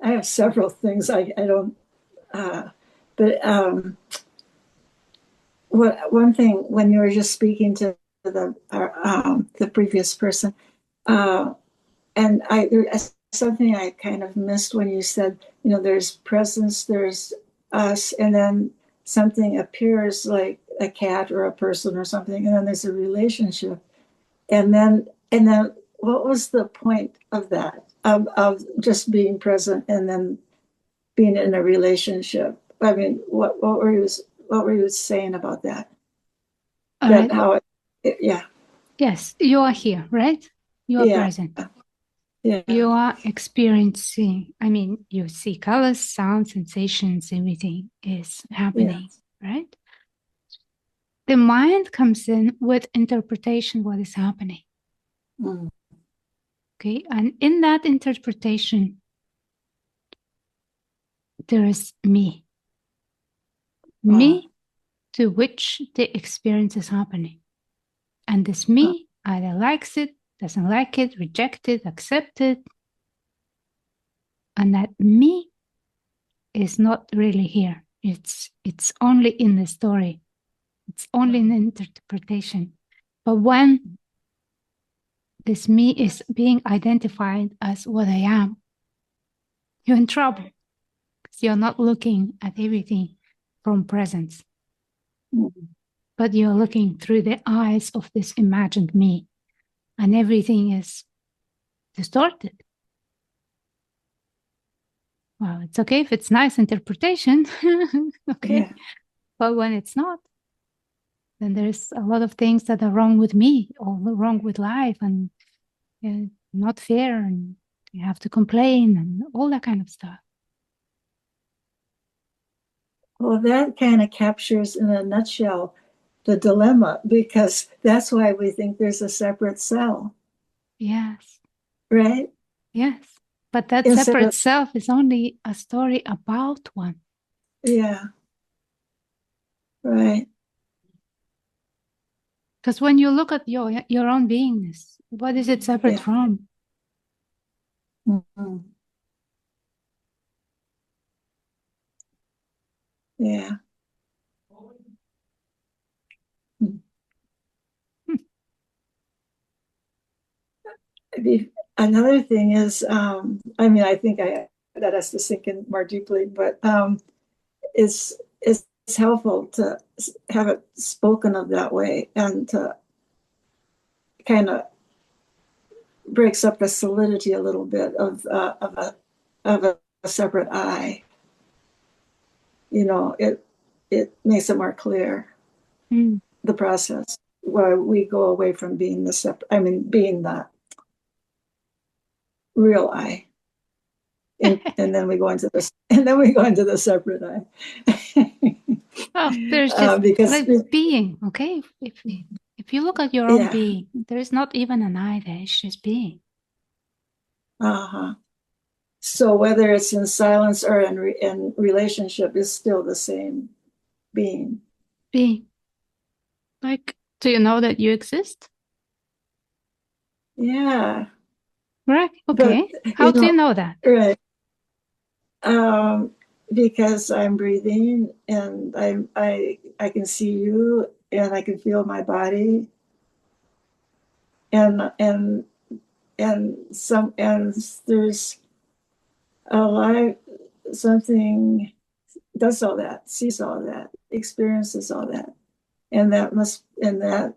I have several things. I don't, but one thing when you were just speaking to the previous person, uh, and there's something I kind of missed when you said, there's presence, there's us, and then something appears like a cat or a person or something, and then there's a relationship, and then what was the point of that, of just being present and then being in a relationship? I mean, what were you saying about that? All That right. how yeah, Yes, you are here, right? You are yeah, present. yeah, You are experiencing, I mean, you see colors, sounds, sensations, everything is yeah. happening, right? The mind comes in with interpretation what is happening. Mm. Okay. And in that interpretation, there is me, uh, me to which the experience is happening. And this uh, me either likes it, doesn't like it, reject it, accept it. And that me is not really here. It's only in the story. It's only an interpretation. But when this me is being identified as what I am, you're in trouble because you're not looking at everything from presence, mm. but you're looking through the eyes of this imagined me, and everything is distorted. Well, it's okay if it's nice interpretation, okay, Yeah. but when it's not, then there's a lot of things that are wrong with me or wrong with life and not fair, and you have to complain and all that kind of stuff. Well, that kind of captures in a nutshell the dilemma, because that's why we think there's a separate cell, Yes, right? yes. But that Instead separate of, self is only a story about one. yeah, right. Because when you look at your own beingness, what is it separate Yeah. from? Mm-hmm. Yeah. Mm. Another thing is, I mean, I think that has to sink in more deeply, but it's helpful to have it spoken of that way, and to kind of breaks up the solidity a little bit of a separate I. It makes it more clear, Mm. the process where we go away from being the separate. I mean, being the real I, and then we go into this, and then we go into the separate I. Oh, there's just Because like being, okay? If you look at your own yeah, being, there is not even an I there, it's just being. uh-huh. So whether it's in silence or in relationship, is still the same being. Being. Like, do you know that you exist? Yeah, Right? but Okay. How you do you know, know that? right? Um, because I'm breathing, and I can see you, and I can feel my body, and and there's a life, something does all that, sees all that, experiences all that, and that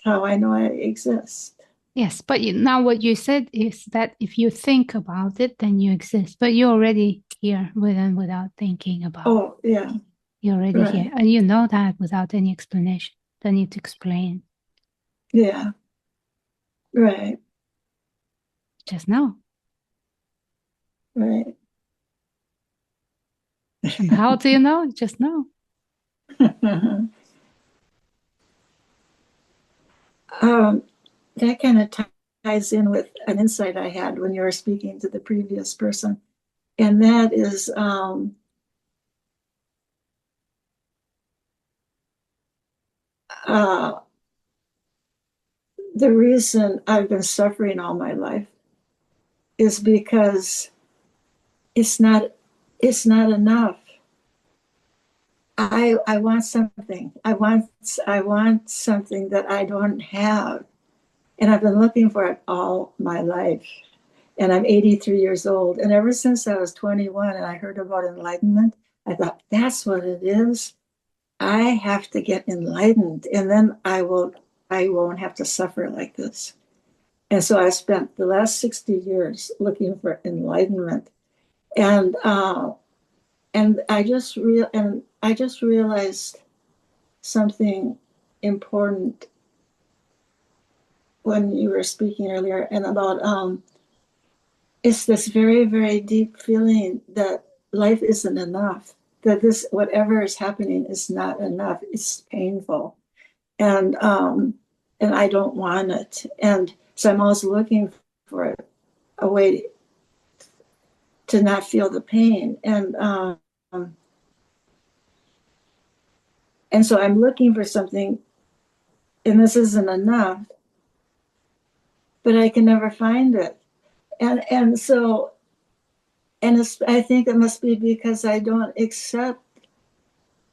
how I know I exist. Yes, but now what you said is that if you think about it, then you exist. But you're already here with and without thinking about it. Oh yeah, You're already here. right, And you know that without any explanation. Don't need to explain. yeah, right, Just know. right. And how do you know? Just know. um, that kind of ties in with an insight I had when you were speaking to the previous person, and that is, uh, the reason I've been suffering all my life is because it's not, it's not enough. I want something. I want something that I don't have. And I've been looking for it all my life. And I'm 83 years old. And ever since I was 21 and I heard about enlightenment, I thought, that's what it is. I have to get enlightened, and then I won't have to suffer like this. And so I spent the last 60 years looking for enlightenment. And I just realized something important when you were speaking earlier, and about it's this very, very deep feeling that life isn't enough, that this, whatever is happening, is not enough. It's painful. And I don't want it. And so I'm always looking for a way to not feel the pain. And so I'm looking for something, and this isn't enough, but I can never find it. And so, and I think it must be because I don't accept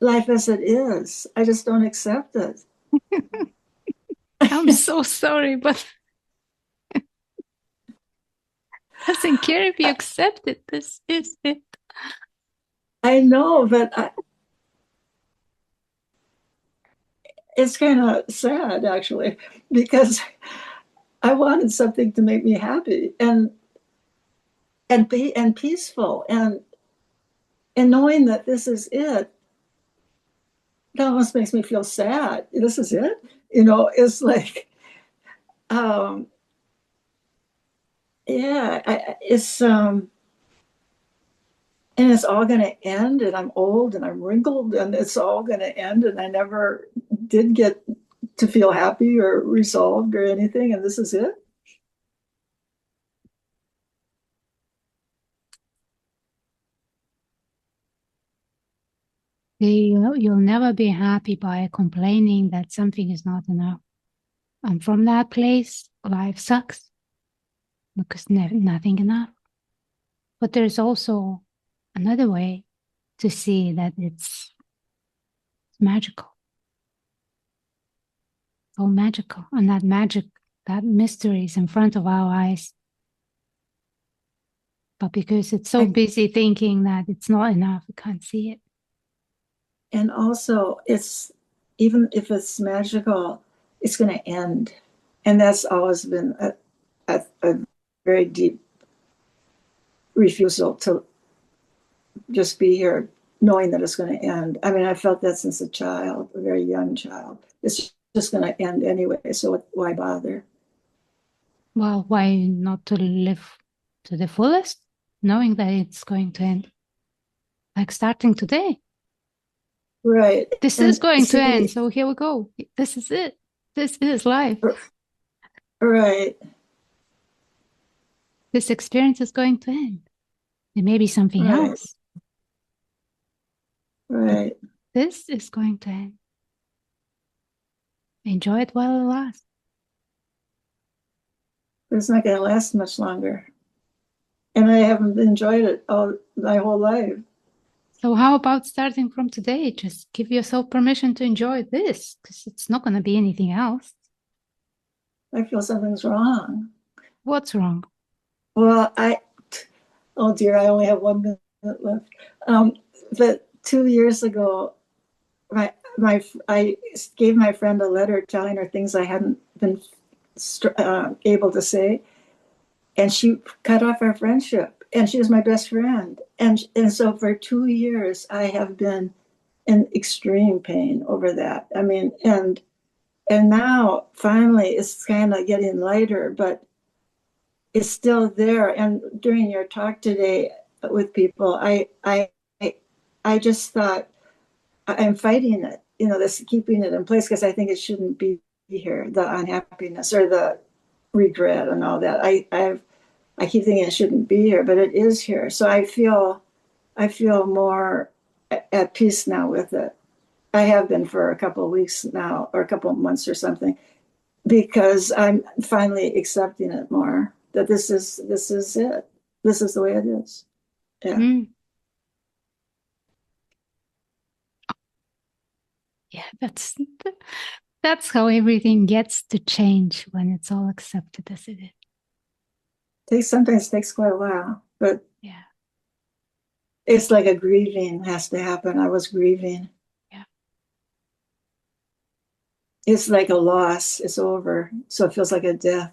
life as it is. I just don't accept it. I'm so sorry, but doesn't care if you accept it. This is it. I know, but it's kind of sad actually, because I wanted something to make me happy and be and peaceful, and knowing that this is it, that almost makes me feel sad. This is it, it's like, um, yeah, and it's all going to end, and I'm old and I'm wrinkled, and it's all going to end, and I never did get to feel happy or resolved or anything, and this is it. You'll never be happy by complaining that something is not enough. And from that place, life sucks because nothing enough. But there's also another way to see that it's magical. So magical. And that magic, that mystery is in front of our eyes. But because it's so busy thinking that it's not enough, we can't see it. And also, it's, even if it's magical, it's going to end. And that's always been a very deep refusal to just be here knowing that it's going to end. I mean, I felt that since a child, a very young child. It's just going to end anyway, so why bother? Well, why not to live to the fullest, knowing that it's going to end? Like starting today. Right. This is going to end, so here we go. This is it. This is life. Right. This experience is going to end. There may be something else. Right. This is going to end. Enjoy it while it lasts. But it's not going to last much longer. And I haven't enjoyed it all my whole life. So how about starting from today? Just give yourself permission to enjoy this, because it's not going to be anything else. I feel something's wrong. What's wrong? Well, oh dear, I only have 1 minute left. But 2 years ago, I gave my friend a letter telling her things I hadn't been able to say, and she cut off our friendship. And she was my best friend, and so for 2 years I have been in extreme pain over that. I mean, and now finally it's kind of getting lighter, but it's still there. And during your talk today with people, I just thought, I'm fighting it, this, keeping it in place, because I think it shouldn't be here, the unhappiness or the regret and all that. I keep thinking it shouldn't be here, but it is here. So I feel more at peace now with it. I have been for a couple of weeks now, or a couple of months or something, because I'm finally accepting it more, that this is it. This is the way it is. Yeah. Mm. Yeah, that's how everything gets to change when it's all accepted as it is. Sometimes takes quite a while, but Yeah, it's like a grieving has to happen. I was grieving. yeah. It's like a loss. It's over. So it feels like a death.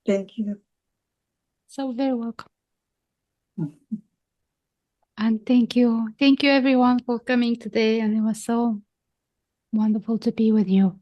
Thank you. So very welcome. And thank you. Thank you everyone for coming today. And it was so wonderful to be with you.